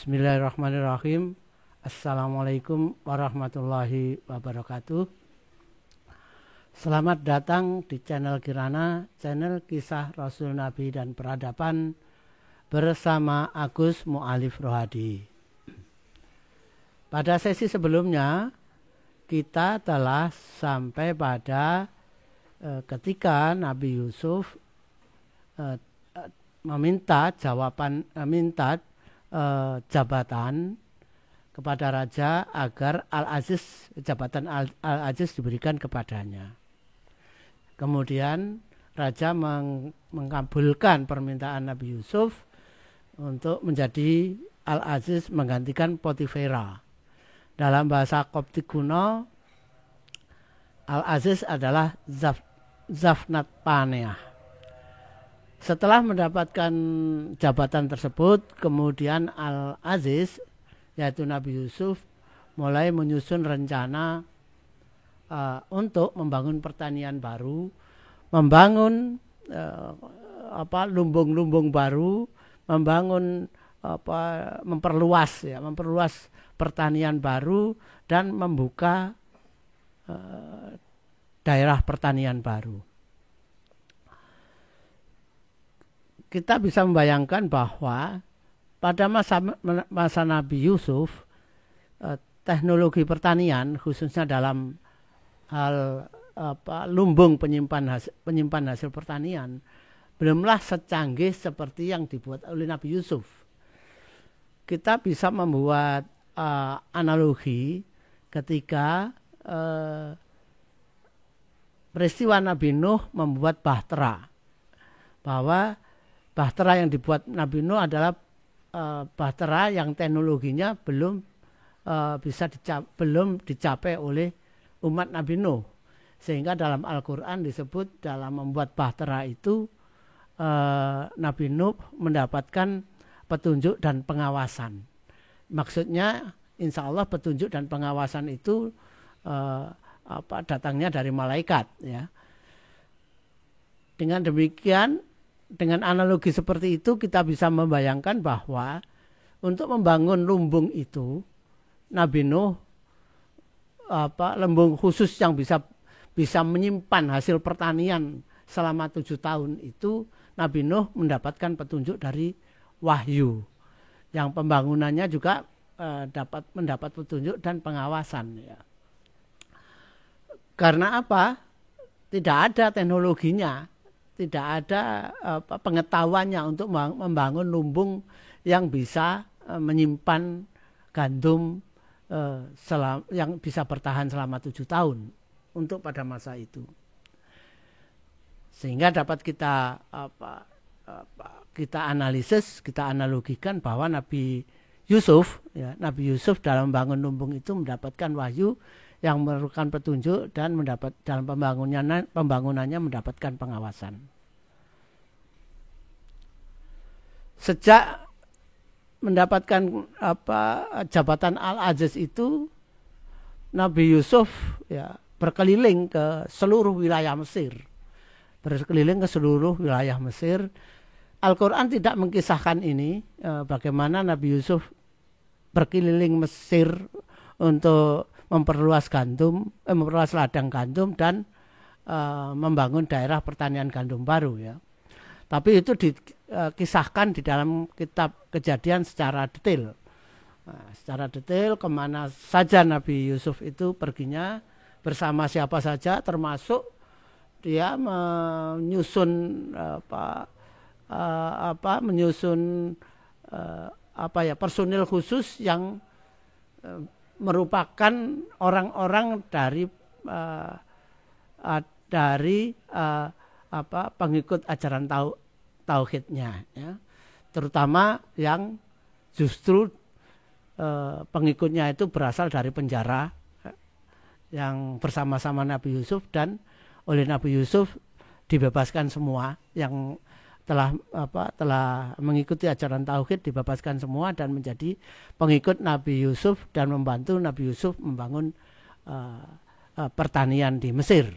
Bismillahirrahmanirrahim. Assalamualaikum warahmatullahi wabarakatuh. Selamat datang di channel Kirana, channel kisah Rasul Nabi dan peradaban bersama Agus Mu'alif Rohadi. Pada sesi sebelumnya kita telah sampai pada ketika Nabi Yusuf meminta jabatan kepada raja agar jabatan Al-Aziz diberikan kepadanya. Kemudian raja mengabulkan permintaan Nabi Yusuf untuk menjadi Al-Aziz menggantikan Potifera. Dalam bahasa Koptik kuno, Al-Aziz adalah Zafnat Paneah. Setelah mendapatkan jabatan tersebut, kemudian Al-Aziz, yaitu Nabi Yusuf, mulai menyusun rencana untuk membangun pertanian baru, membangun lumbung-lumbung baru, memperluas pertanian baru dan membuka daerah pertanian baru. Kita bisa membayangkan bahwa pada masa Nabi Yusuf, teknologi pertanian khususnya dalam hal lumbung penyimpan hasil pertanian belumlah secanggih seperti yang dibuat oleh Nabi Yusuf. Kita bisa membuat analogi ketika peristiwa Nabi Nuh membuat bahtera, bahwa bahtera yang dibuat Nabi Nuh adalah bahtera yang teknologinya belum dicapai oleh umat Nabi Nuh, sehingga dalam Al-Quran disebut dalam membuat bahtera itu Nabi Nuh mendapatkan petunjuk dan pengawasan. Maksudnya insya Allah petunjuk dan pengawasan itu datangnya dari malaikat, ya. Dengan demikian, dengan analogi seperti itu kita bisa membayangkan bahwa untuk membangun lumbung itu Nabi Nuh lumbung khusus yang bisa menyimpan hasil pertanian selama 7 tahun itu, Nabi Nuh mendapatkan petunjuk dari wahyu yang pembangunannya juga mendapat petunjuk dan pengawasan, ya. Karena apa? Tidak ada teknologinya, tidak ada pengetahuannya untuk membangun lumbung yang bisa menyimpan gandum yang bisa bertahan selama 7 tahun untuk pada masa itu. Sehingga dapat kita analisis, kita analogikan bahwa Nabi Yusuf dalam membangun lumbung itu mendapatkan wahyu yang memerlukan petunjuk dan dalam pembangunannya mendapatkan pengawasan. Sejak mendapatkan jabatan Al-Aziz itu, Nabi Yusuf berkeliling ke seluruh wilayah Mesir. Al-Quran tidak mengkisahkan ini, bagaimana Nabi Yusuf berkeliling Mesir untuk memperluas ladang gandum dan membangun daerah pertanian gandum baru, ya. Tapi itu dikisahkan di dalam kitab Kejadian secara detail. Secara detail kemana saja Nabi Yusuf itu perginya, bersama siapa saja, termasuk dia menyusun personil khusus yang merupakan orang-orang dari pengikut ajaran tauhidnya, ya. Terutama yang justru pengikutnya itu berasal dari penjara, yang bersama-sama Nabi Yusuf, dan oleh Nabi Yusuf dibebaskan semua yang telah mengikuti ajaran tauhid, dibebaskan semua dan menjadi pengikut Nabi Yusuf dan membantu Nabi Yusuf membangun pertanian di Mesir.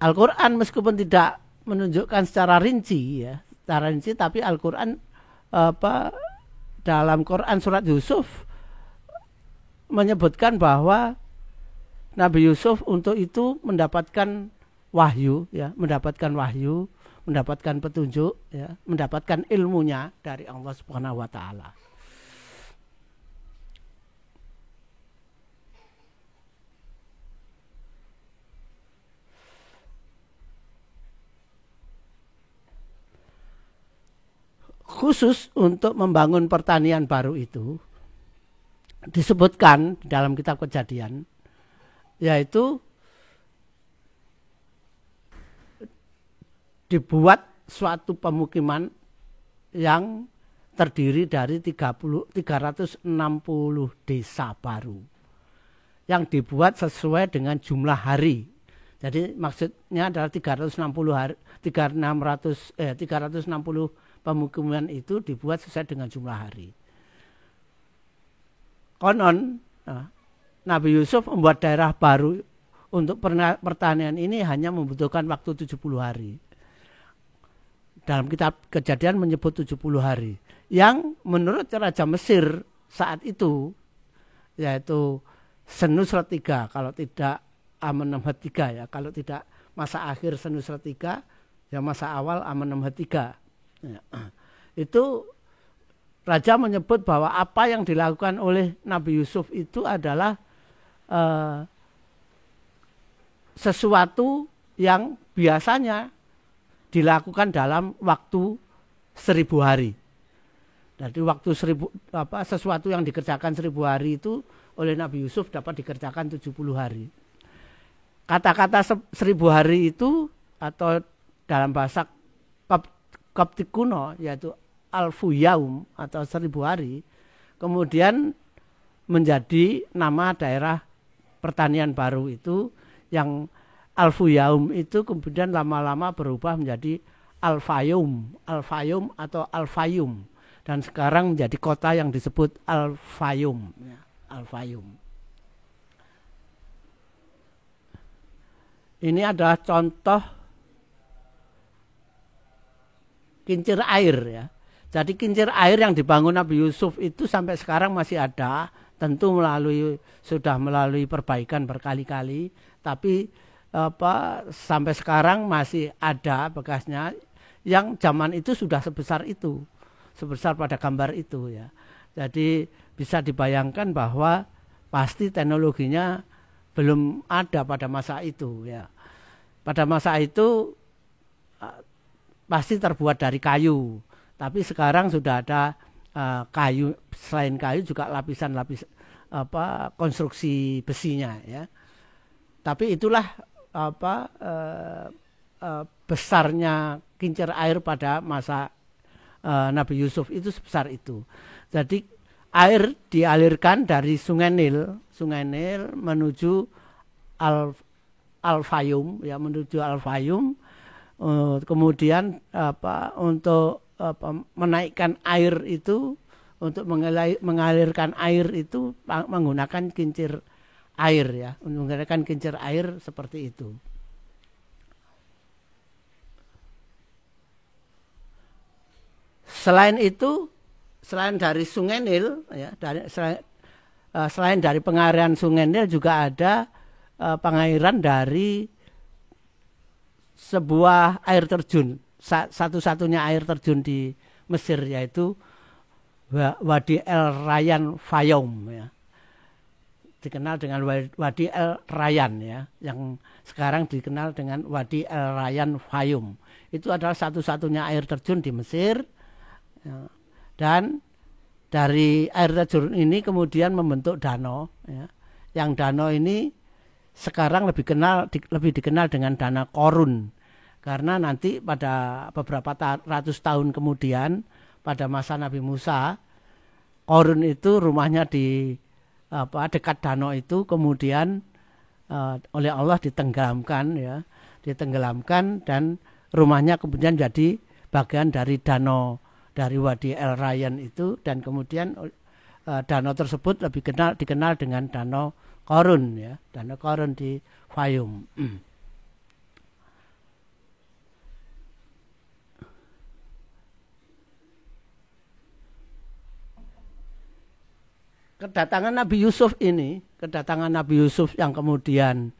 Al-Quran meskipun tidak menunjukkan secara rinci, ya, secara rinci, tapi Al-Qur'an dalam Quran surat Yusuf menyebutkan bahwa Nabi Yusuf untuk itu mendapatkan wahyu, ya, mendapatkan petunjuk, ya, mendapatkan ilmunya dari Allah Subhanahu wa taala. Khusus untuk membangun pertanian baru itu disebutkan dalam kitab Kejadian, yaitu dibuat suatu pemukiman yang terdiri dari 360 desa baru yang dibuat sesuai dengan jumlah hari. Jadi maksudnya adalah 360 pemukiman itu dibuat sesuai dengan jumlah hari. Konon Nabi Yusuf membuat daerah baru untuk pertanian ini hanya membutuhkan waktu 70 hari. Dalam kitab Kejadian menyebut 70 hari. Yang menurut Raja Mesir saat itu, yaitu Senusret III, kalau tidak Amenemhat III, ya, kalau tidak masa akhir Senusret III, ya masa awal Amenemhat III. Ya. Itu Raja menyebut bahwa apa yang dilakukan oleh Nabi Yusuf itu adalah sesuatu yang biasanya dilakukan dalam waktu 1000 hari. Jadi waktu sesuatu yang dikerjakan 1000 hari itu oleh Nabi Yusuf dapat dikerjakan 70 hari. Kata-kata 1000 hari itu atau dalam bahasa Koptik kuno yaitu Alfu Yaum atau 1000 hari, kemudian menjadi nama daerah pertanian baru itu, yang Alfu Yaum itu kemudian lama-lama berubah menjadi Al-Fayum atau Al-Fayum, dan sekarang menjadi kota yang disebut Al-Fayum, ya, Al-Fayum. Ini adalah contoh kincir air, ya. Jadi kincir air yang dibangun Nabi Yusuf itu sampai sekarang masih ada, tentu sudah melalui perbaikan berkali-kali, tapi sampai sekarang masih ada bekasnya, yang zaman itu sudah sebesar pada gambar itu, ya. Jadi bisa dibayangkan bahwa pasti teknologinya belum ada pada masa itu, ya. Pada masa itu pasti terbuat dari kayu, tapi sekarang sudah ada kayu, selain kayu juga lapis konstruksi besinya, ya. Tapi itulah besarnya kincir air pada masa Nabi Yusuf itu sebesar itu. Jadi air dialirkan dari Sungai Nil menuju Al-Fayum, ya, menuju Al-Fayum. Kemudian untuk menaikkan air itu, untuk mengalirkan air itu menggunakan kincir air, ya, menggunakan kincir air seperti itu. Selain itu, selain dari Sungai Nil, ya, selain dari pengairan Sungai Nil juga ada pengairan dari sebuah air terjun, satu-satunya air terjun di Mesir, yaitu Wadi El Rayyan Fayum, ya. Dikenal dengan Wadi El Rayyan, ya, yang sekarang dikenal dengan Wadi El Rayyan Fayum. Itu adalah satu-satunya air terjun di Mesir, ya. Dan dari air terjun ini kemudian membentuk danau, ya. Yang danau ini sekarang lebih dikenal dengan Danau Qorun, karena nanti pada beberapa ratus tahun kemudian pada masa Nabi Musa, Qorun itu rumahnya di dekat danau itu, kemudian oleh Allah ditenggelamkan, ya, dan rumahnya kemudian jadi bagian dari danau, dari Wadi El Rayyan itu, dan kemudian danau tersebut lebih dikenal dengan Danau Qorun, ya, Danau Qorun di Fayum. kedatangan Nabi Yusuf yang kemudian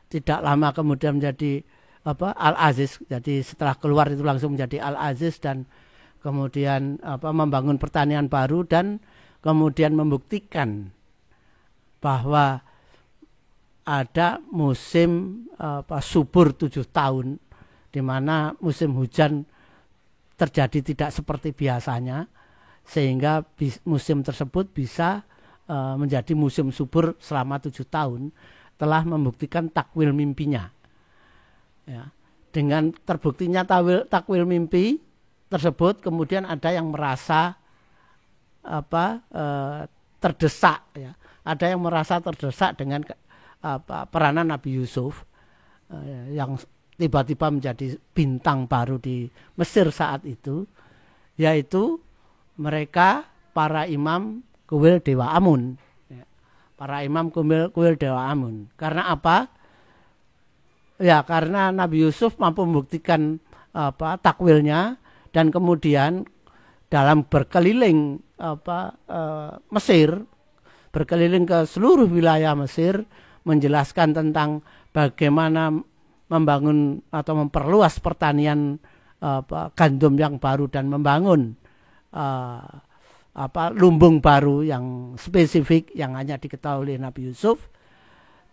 tidak lama kemudian menjadi Al-Aziz. Jadi setelah keluar itu langsung menjadi Al-Aziz dan kemudian membangun pertanian baru dan kemudian membuktikan bahwa ada musim subur 7 tahun di mana musim hujan terjadi tidak seperti biasanya, sehingga musim tersebut bisa menjadi musim subur selama 7 tahun, telah membuktikan takwil mimpinya. Ya. Dengan terbuktinya takwil mimpi tersebut, kemudian ada yang merasa terdesak, ya. Ada yang merasa terdesak dengan peranan Nabi Yusuf yang tiba-tiba menjadi bintang baru di Mesir saat itu, yaitu mereka para imam kuil Dewa Amun. Para imam kuil Dewa Amun. Karena apa? Ya, karena Nabi Yusuf mampu membuktikan takwilnya, dan kemudian dalam berkeliling Mesir, berkeliling ke seluruh wilayah Mesir, menjelaskan tentang bagaimana membangun atau memperluas pertanian gandum yang baru dan membangun lumbung baru yang spesifik yang hanya diketahui oleh Nabi Yusuf,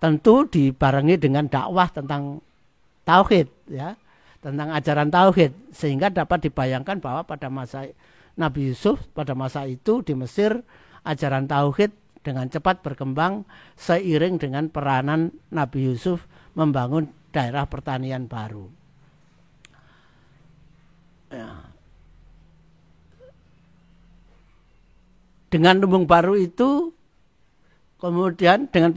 tentu dibarengi dengan dakwah tentang tauhid, ya, tentang ajaran tauhid, sehingga dapat dibayangkan bahwa pada masa Nabi Yusuf, pada masa itu di Mesir, ajaran tauhid dengan cepat berkembang seiring dengan peranan Nabi Yusuf membangun daerah pertanian baru. Ya. Dengan lumbung baru itu, kemudian dengan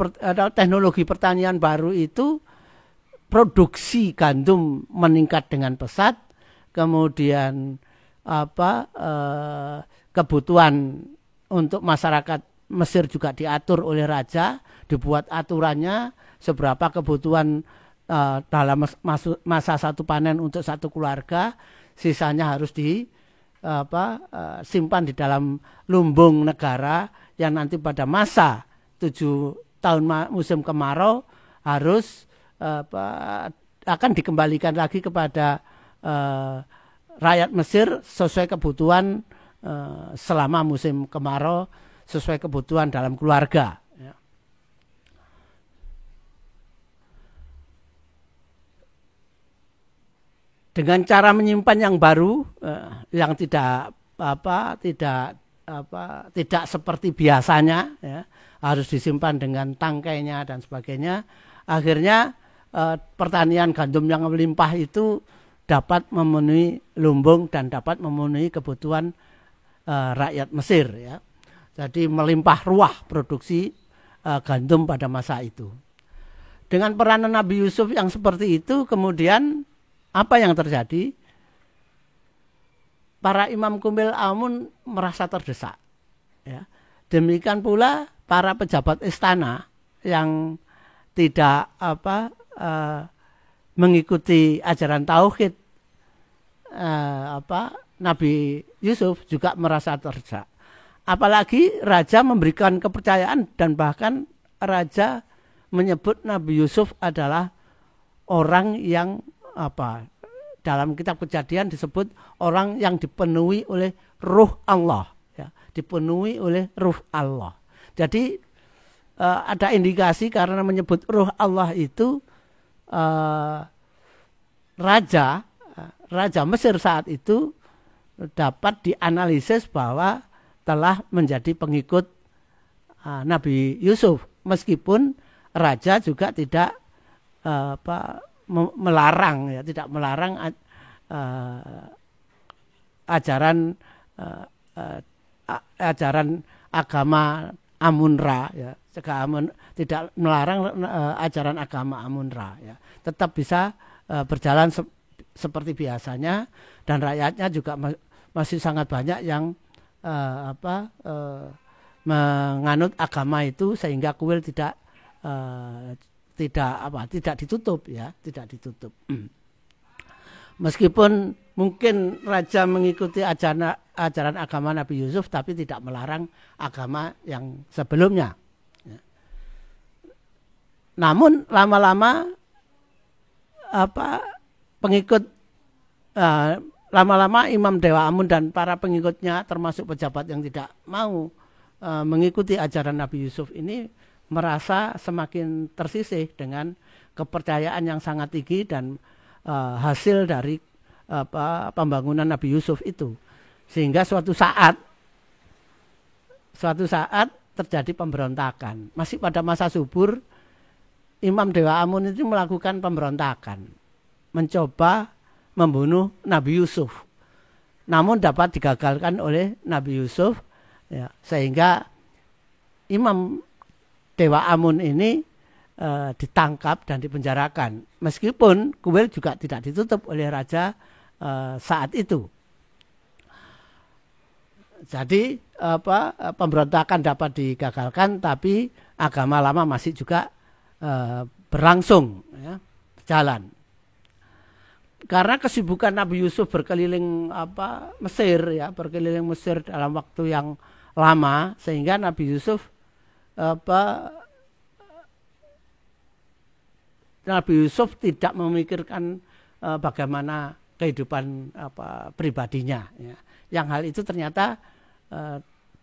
teknologi pertanian baru itu, produksi gandum meningkat dengan pesat, kemudian kebutuhan untuk masyarakat Mesir juga diatur oleh raja, dibuat aturannya seberapa kebutuhan dalam masa satu panen untuk satu keluarga, sisanya harus simpan di dalam lumbung negara yang nanti pada masa 7 tahun musim kemarau harus akan dikembalikan lagi kepada rakyat Mesir sesuai kebutuhan selama musim kemarau, sesuai kebutuhan dalam keluarga. Dengan cara menyimpan yang baru, yang tidak seperti biasanya, ya, harus disimpan dengan tangkainya dan sebagainya. Akhirnya pertanian gandum yang melimpah itu dapat memenuhi lumbung dan dapat memenuhi kebutuhan rakyat Mesir, ya. Jadi melimpah ruah produksi gandum pada masa itu. Dengan peranan Nabi Yusuf yang seperti itu, kemudian apa yang terjadi? Para imam kuil Amun merasa terdesak. Ya. Demikian pula para pejabat istana yang tidak mengikuti ajaran tauhid Nabi Yusuf juga merasa terdesak. Apalagi raja memberikan kepercayaan dan bahkan raja menyebut Nabi Yusuf adalah orang yang dalam kitab Kejadian disebut orang yang dipenuhi oleh ruh Allah, ya, dipenuhi oleh ruh Allah. Jadi ada indikasi karena menyebut ruh Allah itu raja Mesir saat itu dapat dianalisis bahwa telah menjadi pengikut Nabi Yusuf, meskipun raja juga tidak melarang, ya, tidak melarang ajaran agama Amun-Ra, ya, tidak melarang ajaran agama Amun-Ra, ya. Tetap bisa berjalan seperti biasanya, dan rakyatnya juga masih sangat banyak yang menganut agama itu, sehingga kuil tidak ditutup, ya, tidak ditutup. Meskipun mungkin raja mengikuti ajaran agama Nabi Yusuf, tapi tidak melarang agama yang sebelumnya. Namun lama-lama pengikut lama-lama Imam Dewa Amun dan para pengikutnya termasuk pejabat yang tidak mau mengikuti ajaran Nabi Yusuf ini merasa semakin tersisih dengan kepercayaan yang sangat tinggi dan hasil dari pembangunan Nabi Yusuf itu, sehingga suatu saat terjadi pemberontakan. Masih pada masa subur, Imam Dewa Amun itu melakukan pemberontakan, mencoba membunuh Nabi Yusuf, namun dapat digagalkan oleh Nabi Yusuf, ya, sehingga Imam Dewa Amun ini ditangkap dan dipenjarakan. Meskipun kuil juga tidak ditutup oleh raja saat itu. Jadi pemberontakan dapat digagalkan, tapi agama lama masih juga berlangsung, ya, berjalan. Karena kesibukan Nabi Yusuf berkeliling berkeliling Mesir dalam waktu yang lama, sehingga Nabi Yusuf tidak memikirkan bagaimana kehidupan pribadinya, ya. Yang hal itu ternyata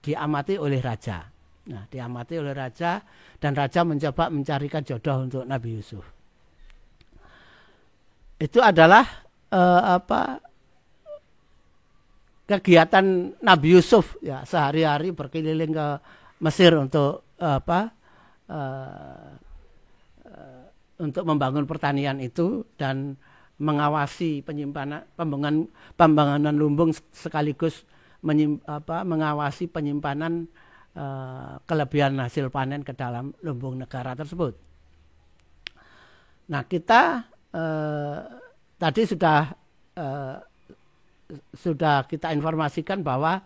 diamati oleh raja. Nah, diamati oleh raja, dan raja mencoba mencarikan jodoh untuk Nabi Yusuf. Itu adalah kegiatan Nabi Yusuf, ya, sehari-hari berkeliling ke Mesir untuk untuk membangun pertanian itu dan mengawasi pembangunan lumbung, sekaligus mengawasi penyimpanan kelebihan hasil panen ke dalam lumbung negara tersebut. Nah, kita tadi sudah kita informasikan bahwa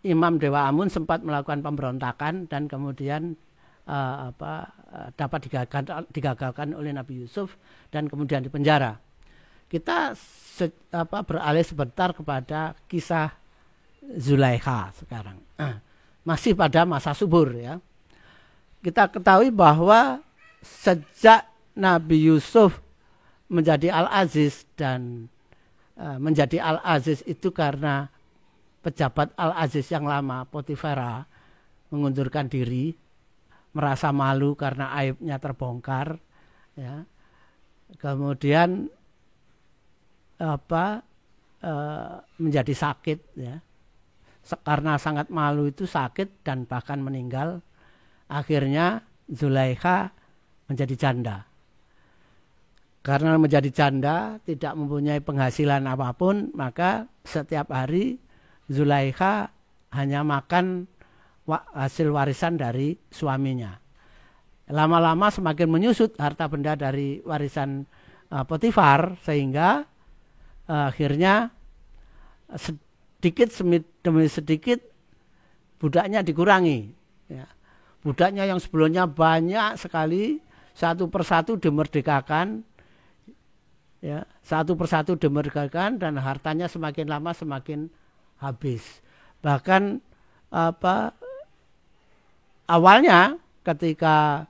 Imam Dewa Amun sempat melakukan pemberontakan dan kemudian dapat digagalkan oleh Nabi Yusuf dan kemudian dipenjara. Kita beralih sebentar kepada kisah Zulaikha sekarang. Masih pada masa subur, ya. Kita ketahui bahwa sejak Nabi Yusuf menjadi Al-Aziz, dan menjadi Al-Aziz itu karena pejabat Al-Aziz yang lama, Potifera, mengundurkan diri, merasa malu karena aibnya terbongkar, ya. Kemudian menjadi sakit, ya. Karena sangat malu itu sakit dan bahkan meninggal. Akhirnya Zulaikha menjadi janda. Karena menjadi janda, tidak mempunyai penghasilan apapun, maka setiap hari Zulaikha hanya makan hasil warisan dari suaminya. Lama-lama semakin menyusut harta benda dari warisan Potifar, sehingga akhirnya sedikit demi sedikit budaknya dikurangi, ya. Budaknya yang sebelumnya banyak sekali, satu persatu dimerdekakan, ya, satu persatu dimerdekakan, dan hartanya semakin lama semakin habis. Bahkan awalnya ketika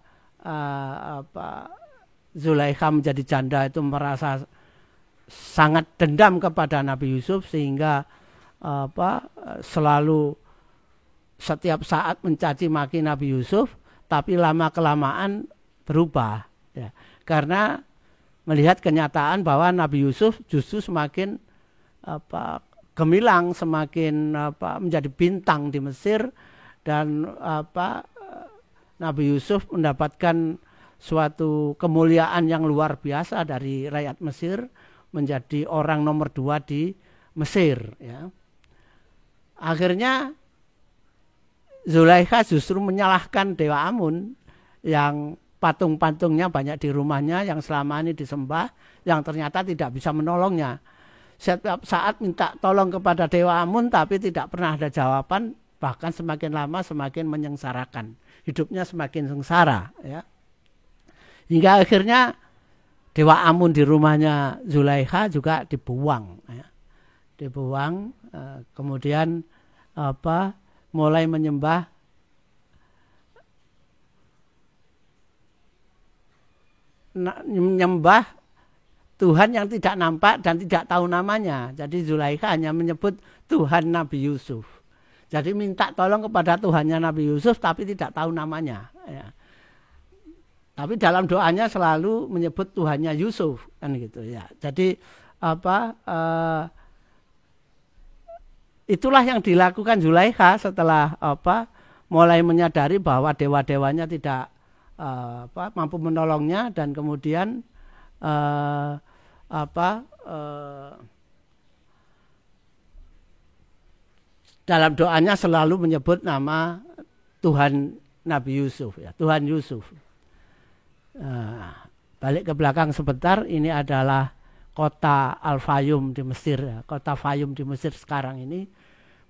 Zulaikha menjadi janda itu merasa sangat dendam kepada Nabi Yusuf, sehingga selalu setiap saat mencaci maki Nabi Yusuf, tapi lama kelamaan berubah, ya. Karena melihat kenyataan bahwa Nabi Yusuf justru semakin gemilang, semakin menjadi bintang di Mesir, dan Nabi Yusuf mendapatkan suatu kemuliaan yang luar biasa dari rakyat Mesir, menjadi orang nomor 2 di Mesir, ya. Akhirnya Zulaikha justru menyalahkan Dewa Amun yang patung-patungnya banyak di rumahnya yang selama ini disembah, yang ternyata tidak bisa menolongnya. Setiap saat minta tolong kepada Dewa Amun tapi tidak pernah ada jawaban, bahkan semakin lama semakin menyengsarakan. Hidupnya semakin sengsara, ya. Hingga akhirnya Dewa Amun di rumahnya Zulaikha juga dibuang, ya. Dibuang, kemudian mulai menyembah Tuhan yang tidak nampak dan tidak tahu namanya. Jadi Zulaikha hanya menyebut Tuhan Nabi Yusuf. Jadi minta tolong kepada Tuhannya Nabi Yusuf tapi tidak tahu namanya, ya. Tapi dalam doanya selalu menyebut Tuhannya Yusuf, kan gitu ya. Jadi itulah yang dilakukan Zulaikha setelah mulai menyadari bahwa dewa-dewanya tidak mampu menolongnya, dan kemudian dalam doanya selalu menyebut nama Tuhan Nabi Yusuf, ya, Tuhan Yusuf. Balik ke belakang sebentar, ini adalah kota Al-Fayum di Mesir, ya. Kota Fayum di Mesir sekarang ini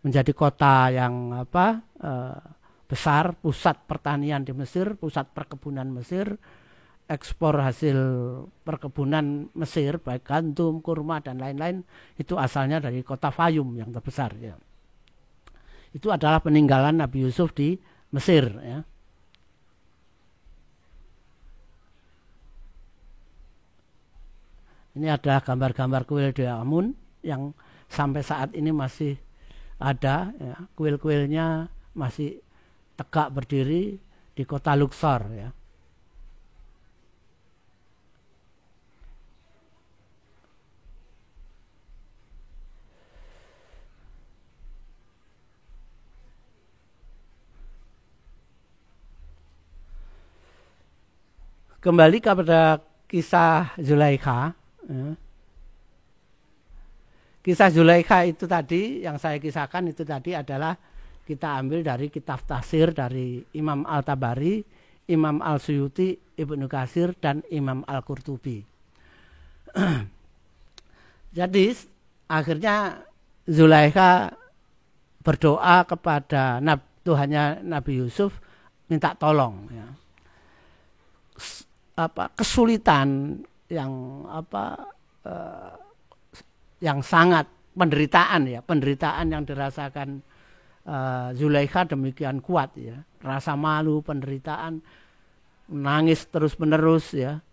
menjadi kota yang besar, pusat pertanian di Mesir, pusat perkebunan Mesir, ekspor hasil perkebunan Mesir baik gandum, kurma dan lain-lain itu asalnya dari kota Fayum yang terbesar, ya. Itu adalah peninggalan Nabi Yusuf di Mesir, ya. Ini adalah gambar-gambar kuil Dewa Amun yang sampai saat ini masih ada, ya. Kuil-kuilnya masih tegak berdiri di kota Luxor, ya. Kembali kepada kisah Zulaikha. Kisah Zulaikha itu tadi yang saya kisahkan itu tadi adalah kita ambil dari kitab tafsir dari Imam Al-Tabari, Imam Al-Suyuti, Ibnu Katsir dan Imam Al-Qurtubi. Jadi akhirnya Zulaikha berdoa kepada Tuhannya Nabi Yusuf minta tolong, ya. Kesulitan yang sangat penderitaan yang dirasakan Zulaikha demikian kuat, ya. Rasa malu, penderitaan, menangis terus menerus, ya.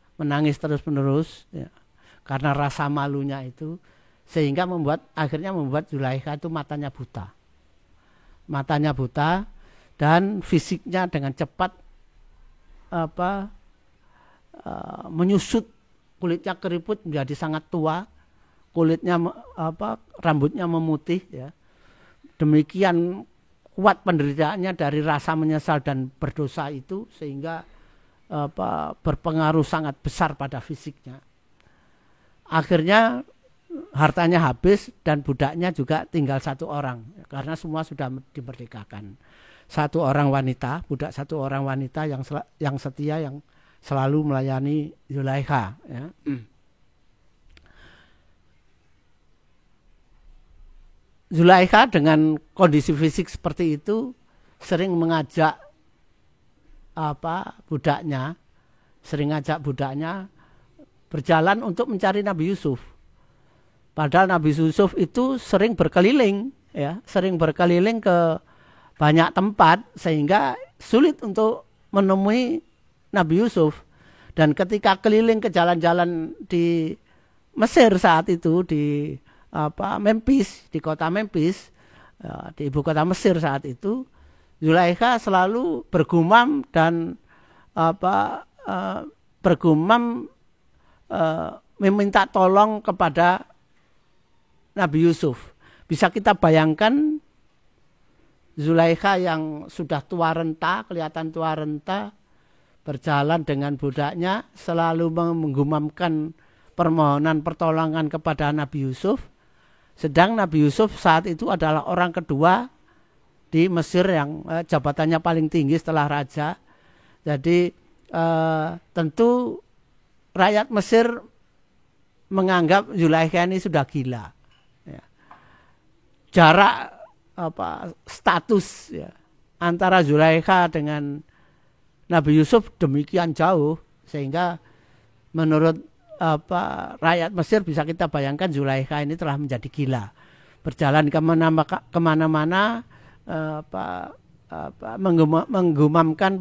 Karena rasa malunya itu sehingga akhirnya membuat Zulaikha itu matanya buta dan fisiknya dengan cepat menyusut, kulitnya keriput menjadi sangat tua, kulitnya rambutnya memutih, ya. Demikian kuat penderitaannya dari rasa menyesal dan berdosa itu sehingga berpengaruh sangat besar pada fisiknya. Akhirnya hartanya habis dan budaknya juga tinggal satu orang karena semua sudah dimerdekakan. Satu orang wanita, budak satu orang wanita yang setia, yang selalu melayani Zulaikha, ya. Zulaikha dengan kondisi fisik seperti itu sering mengajak budaknya berjalan untuk mencari Nabi Yusuf. Padahal Nabi Yusuf itu sering berkeliling ke banyak tempat sehingga sulit untuk menemui Nabi Yusuf. Dan ketika keliling ke jalan-jalan di Mesir saat itu, di Memphis, di kota Memphis, di ibu kota Mesir saat itu, Zulaikha selalu bergumam dan meminta tolong kepada Nabi Yusuf. Bisa kita bayangkan Zulaikha yang sudah kelihatan tua renta, berjalan dengan budaknya, selalu menggumamkan permohonan pertolongan kepada Nabi Yusuf. Sedang Nabi Yusuf saat itu adalah orang kedua di Mesir yang jabatannya paling tinggi setelah raja. Jadi tentu rakyat Mesir menganggap Zulaikha ini sudah gila. Ya. Jarak status, ya, antara Zulaikha dengan Nabi Yusuf demikian jauh sehingga menurut rakyat Mesir, bisa kita bayangkan Zulaikha ini telah menjadi gila, berjalan kemana-mana, menggumamkan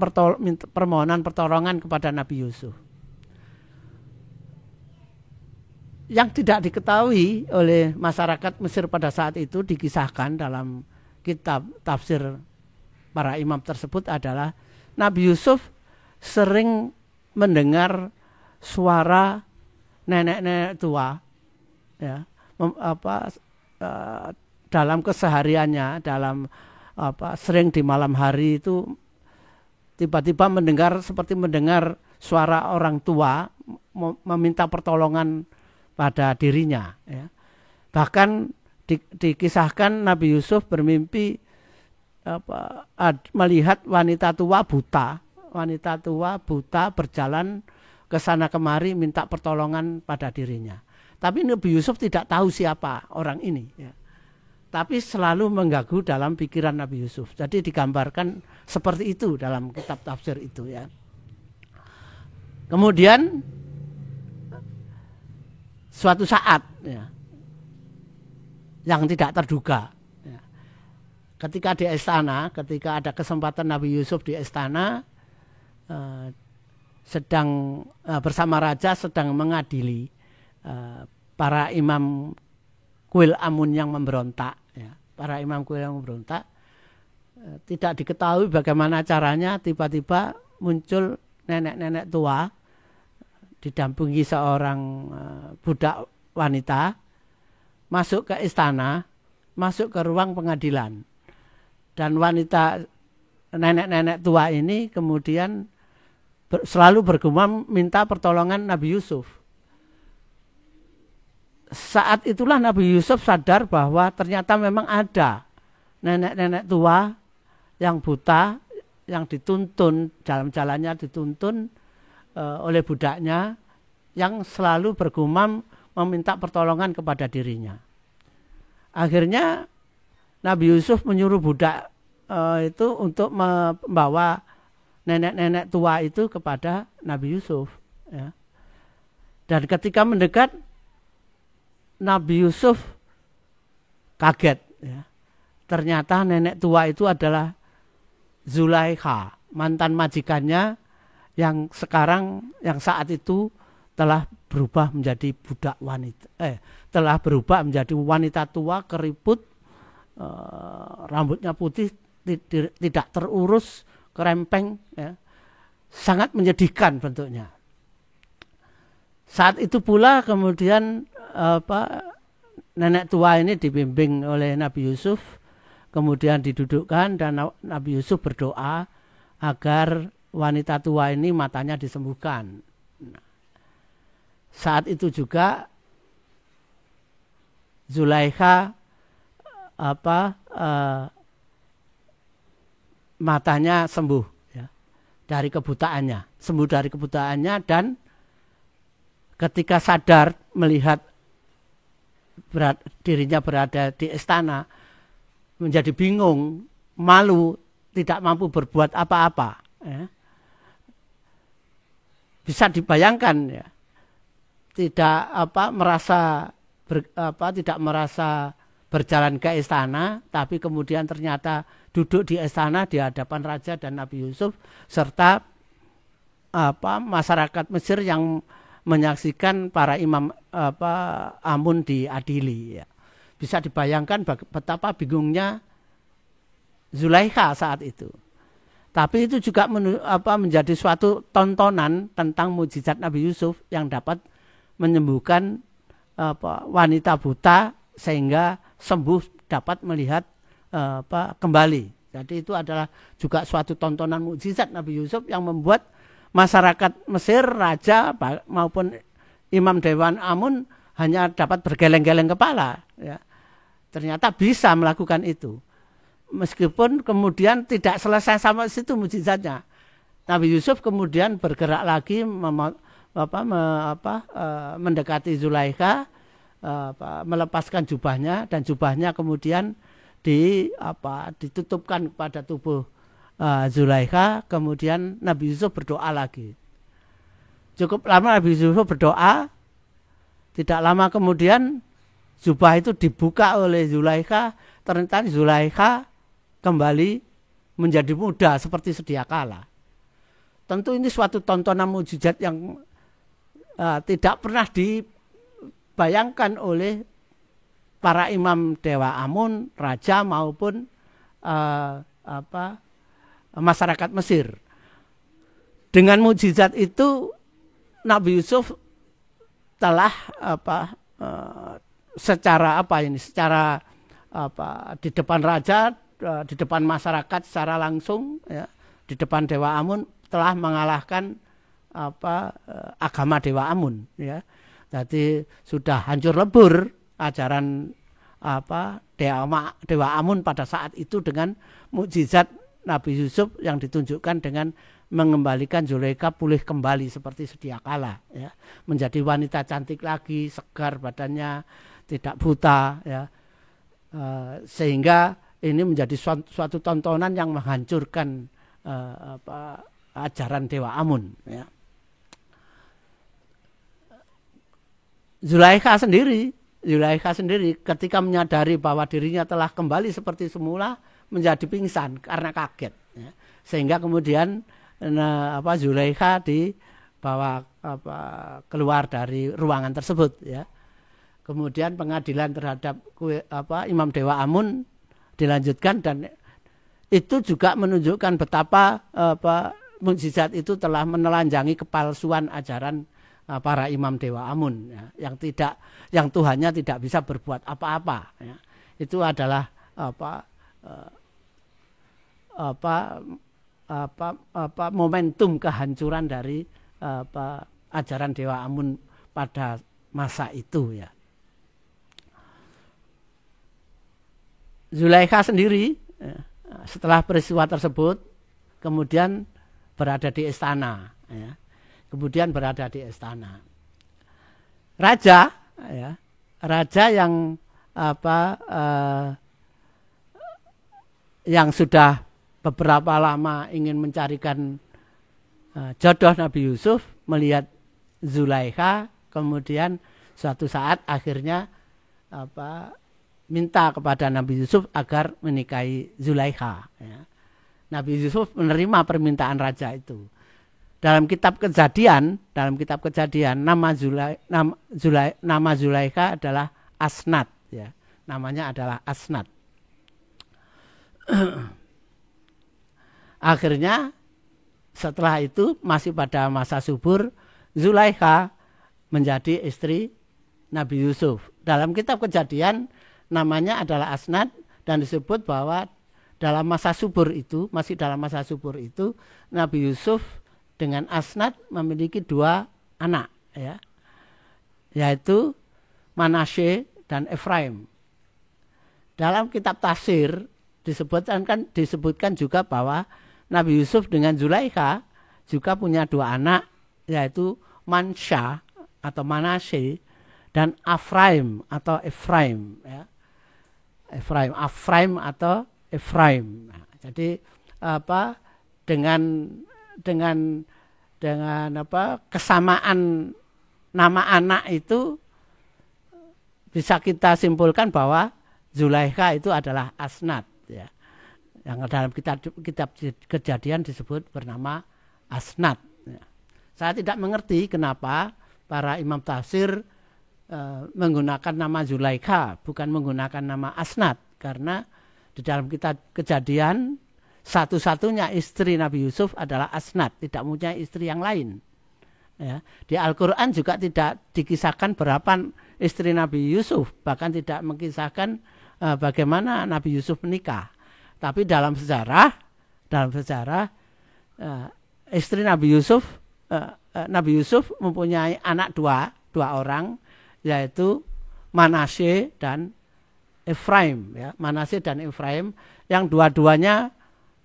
permohonan pertolongan kepada Nabi Yusuf. Yang tidak diketahui oleh masyarakat Mesir pada saat itu, dikisahkan dalam kitab tafsir para imam tersebut, adalah Nabi Yusuf sering mendengar suara nenek-nenek tua, ya, dalam kesehariannya, sering di malam hari itu tiba-tiba seperti mendengar suara orang tua meminta pertolongan pada dirinya, ya. Bahkan dikisahkan Nabi Yusuf bermimpi melihat wanita tua buta berjalan ke sana kemari minta pertolongan pada dirinya. Tapi Nabi Yusuf tidak tahu siapa orang ini, ya. Tapi selalu mengganggu dalam pikiran Nabi Yusuf. Jadi digambarkan seperti itu dalam kitab tafsir itu, ya. Kemudian suatu saat, ya, yang tidak terduga, ya, ketika di istana, ketika ada kesempatan Nabi Yusuf di istana, sedang bersama raja sedang mengadili para imam kuil Amun yang memberontak, ya. Para imam kuil yang memberontak, tidak diketahui bagaimana caranya, tiba-tiba muncul nenek-nenek tua didampingi seorang budak wanita masuk ke istana, masuk ke ruang pengadilan, dan nenek-nenek tua ini kemudian selalu bergumam minta pertolongan Nabi Yusuf. Saat itulah Nabi Yusuf sadar bahwa ternyata memang ada nenek-nenek tua yang buta, yang dituntun, jalan-jalannya dituntun oleh budaknya, yang selalu bergumam meminta pertolongan kepada dirinya. Akhirnya Nabi Yusuf menyuruh budak itu untuk membawa nenek-nenek tua itu kepada Nabi Yusuf, ya. Dan ketika mendekat, Nabi Yusuf kaget, ya. Ternyata nenek tua itu adalah Zulaikha, mantan majikannya yang saat itu telah berubah menjadi budak wanita, telah berubah menjadi wanita tua, keriput, rambutnya putih, tidak terurus, kerempeng, ya. Sangat menyedihkan bentuknya. Saat itu pula kemudian nenek tua ini dibimbing oleh Nabi Yusuf, kemudian didudukkan, dan Nabi Yusuf berdoa agar wanita tua ini matanya disembuhkan. Saat itu juga Zulaikha matanya sembuh, ya, dari kebutaannya, dan ketika sadar melihat dirinya berada di istana, menjadi bingung, malu, tidak mampu berbuat apa-apa, ya. Bisa dibayangkan, ya, tidak merasa berjalan ke istana, tapi kemudian ternyata duduk di istana di hadapan raja dan Nabi Yusuf serta masyarakat Mesir yang menyaksikan para imam Amun diadili, ya. Bisa dibayangkan betapa bingungnya Zulaikha saat itu. Tapi itu juga menjadi suatu tontonan tentang mukjizat Nabi Yusuf yang dapat menyembuhkan wanita buta sehingga sembuh, dapat melihat kembali. Jadi itu adalah juga suatu tontonan mukjizat Nabi Yusuf yang membuat masyarakat Mesir, raja maupun imam dewan Amun hanya dapat bergeleng-geleng kepala, ya. Ternyata bisa melakukan itu. Meskipun kemudian tidak selesai sampai situ mukjizatnya. Nabi Yusuf kemudian bergerak lagi mendekati Zulaikha, melepaskan jubahnya, dan jubahnya kemudian ditutupkan kepada tubuh Zulaikha. Kemudian Nabi Yusuf berdoa lagi. Cukup lama Nabi Yusuf berdoa, tidak lama kemudian jubah itu dibuka oleh Zulaikha, ternyata Zulaikha kembali menjadi muda seperti sedia kala. Tentu ini suatu tontonan mukjizat yang tidak pernah dibayangkan oleh para imam Dewa Amun, raja maupun masyarakat Mesir. Dengan mukjizat itu Nabi Yusuf telah secara di depan raja, di depan masyarakat secara langsung, ya, di depan Dewa Amun telah mengalahkan agama Dewa Amun, ya. Jadi sudah hancur lebur ajaran Dewa Amun pada saat itu dengan mukjizat Nabi Yusuf yang ditunjukkan dengan mengembalikan Zulaikha pulih kembali seperti sedia kala, ya. Menjadi wanita cantik lagi, segar badannya, tidak buta, ya. Sehingga ini menjadi suatu tontonan yang menghancurkan ajaran Dewa Amun, ya. Zulaikha sendiri ketika menyadari bahwa dirinya telah kembali seperti semula menjadi pingsan karena kaget, ya. Sehingga kemudian Zulaikha dibawa keluar dari ruangan tersebut, ya. Kemudian pengadilan terhadap Imam Dewa Amun dilanjutkan dan itu juga menunjukkan betapa mukjizat itu telah menelanjangi kepalsuan ajaran para imam Dewa Amun, ya, yang Tuhannya tidak bisa berbuat apa-apa, ya. Itu adalah momentum kehancuran dari ajaran Dewa Amun pada masa itu, ya. Zulaikha sendiri, ya, setelah peristiwa tersebut kemudian berada di istana, ya. Kemudian berada di istana. Raja, ya, raja yang yang sudah beberapa lama ingin mencarikan jodoh Nabi Yusuf melihat Zulaikha, kemudian suatu saat akhirnya minta kepada Nabi Yusuf agar menikahi Zulaikha, ya. Nabi Yusuf menerima permintaan raja itu. Dalam kitab Kejadian nama Zulaikha adalah Asnat, ya. Namanya adalah Asnat. Akhirnya setelah itu masih pada masa subur, Zulaikha menjadi istri Nabi Yusuf. Dalam kitab Kejadian namanya adalah Asnat dan disebut bahwa masih dalam masa subur itu Nabi Yusuf dengan Asnat memiliki 2 anak, ya, yaitu Manasye dan Efraim. Dalam kitab tafsir disebutkan juga bahwa Nabi Yusuf dengan Zulaikha juga punya 2 anak, yaitu Mansha atau Manasye dan Efraim atau Efraim, ya. Efraim atau Efraim. Nah, jadi dengan kesamaan nama anak itu bisa kita simpulkan bahwa Zulaikha itu adalah Asnat, ya. Yang dalam kitab Kejadian disebut bernama Asnat, ya. Saya tidak mengerti kenapa para imam tafsir menggunakan nama Zulaikha bukan menggunakan nama Asnat, karena di dalam kitab Kejadian satu-satunya istri Nabi Yusuf adalah Asnat, tidak punya istri yang lain, ya. Di Al-Quran juga tidak dikisahkan berapa istri Nabi Yusuf, bahkan tidak mengkisahkan bagaimana Nabi Yusuf menikah. Tapi dalam sejarah istri Nabi Yusuf mempunyai anak dua orang, yaitu Manasye dan Efraim, ya. Manasye dan Efraim yang dua-duanya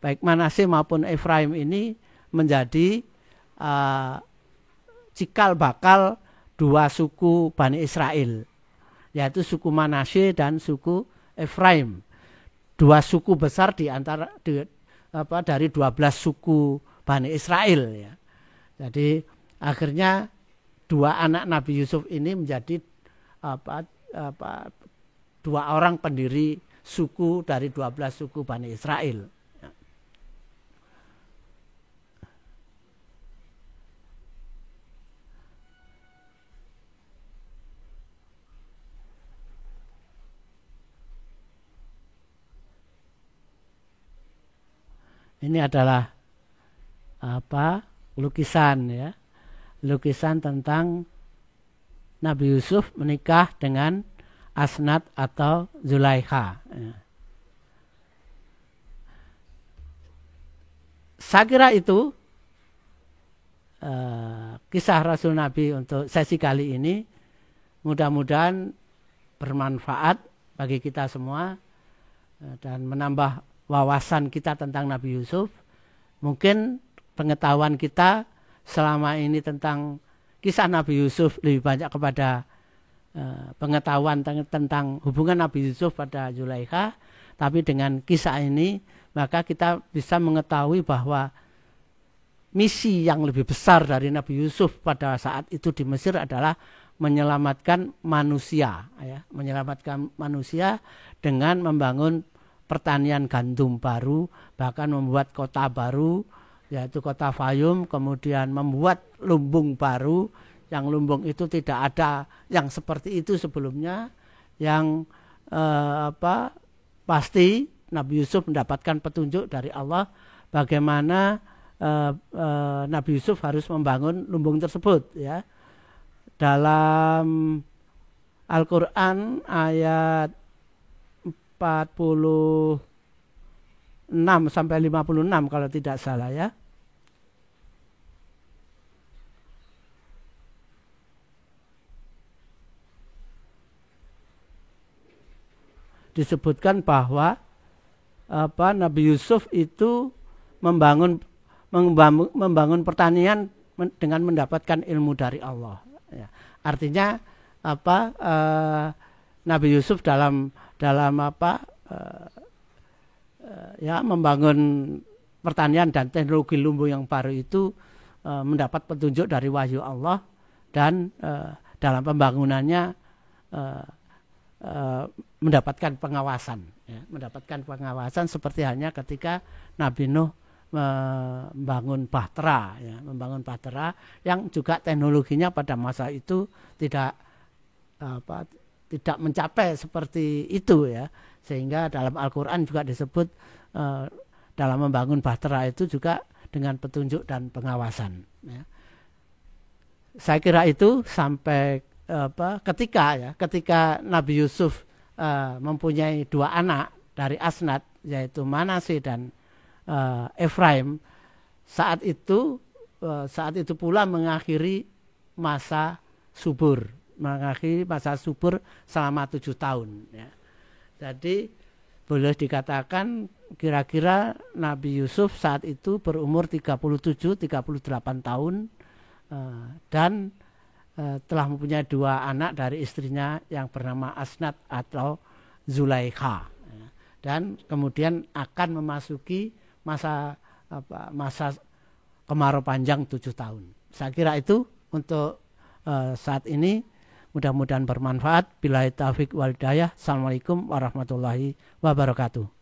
baik Manasye maupun Efraim ini menjadi cikal bakal 2 suku Bani Israel, yaitu suku Manasye dan suku Efraim. 2 suku besar dari 12 suku Bani Israel, ya. Jadi akhirnya 2 anak Nabi Yusuf ini menjadi apa, apa, 2 orang pendiri suku dari 12 suku Bani Israel. Ini adalah lukisan ya, lukisan tentang Nabi Yusuf menikah dengan Asnat atau Zulaikha. Ya. Saya kira itu kisah Rasul Nabi untuk sesi kali ini. Mudah-mudahan bermanfaat bagi kita semua dan menambah wawasan kita tentang Nabi Yusuf. Mungkin pengetahuan kita selama ini tentang kisah Nabi Yusuf lebih banyak kepada pengetahuan tentang hubungan Nabi Yusuf pada Zulaikha. Tapi dengan kisah ini maka kita bisa mengetahui bahwa misi yang lebih besar dari Nabi Yusuf pada saat itu di Mesir adalah menyelamatkan manusia, ya, menyelamatkan manusia dengan membangun pertanian gandum baru, bahkan membuat kota baru, yaitu kota Fayum, kemudian membuat lumbung baru, yang lumbung itu tidak ada yang seperti itu sebelumnya, yang pasti Nabi Yusuf mendapatkan petunjuk dari Allah bagaimana Nabi Yusuf harus membangun lumbung tersebut, ya. Dalam Al-Quran ayat 46 sampai 56 kalau tidak salah, ya. Disebutkan bahwa Nabi Yusuf itu membangun pertanian dengan mendapatkan ilmu dari Allah. Ya. Artinya Nabi Yusuf dalam membangun pertanian dan teknologi lumbung yang baru itu mendapat petunjuk dari wahyu Allah, dan dalam pembangunannya mendapatkan pengawasan, ya, mendapatkan pengawasan seperti halnya ketika Nabi Nuh membangun bahtera, ya, membangun bahtera yang juga teknologinya pada masa itu tidak mencapai seperti itu, ya, sehingga dalam Al-Quran juga disebut dalam membangun bahtera itu juga dengan petunjuk dan pengawasan, ya. Saya kira itu sampai ketika Nabi Yusuf mempunyai 2 anak dari Asnat, yaitu Manasye dan Efraim, saat itu pula mengakhiri masa subur selama 7 tahun, ya. Jadi boleh dikatakan kira-kira Nabi Yusuf saat itu berumur 37-38 tahun, dan telah mempunyai 2 anak dari istrinya yang bernama Asnat atau Zulaikha, ya. Dan kemudian akan memasuki masa kemarau panjang 7 tahun. Saya kira itu untuk saat ini. Mudah-mudahan bermanfaat. Billahi taufiq wal hidayah. Assalamualaikum warahmatullahi wabarakatuh.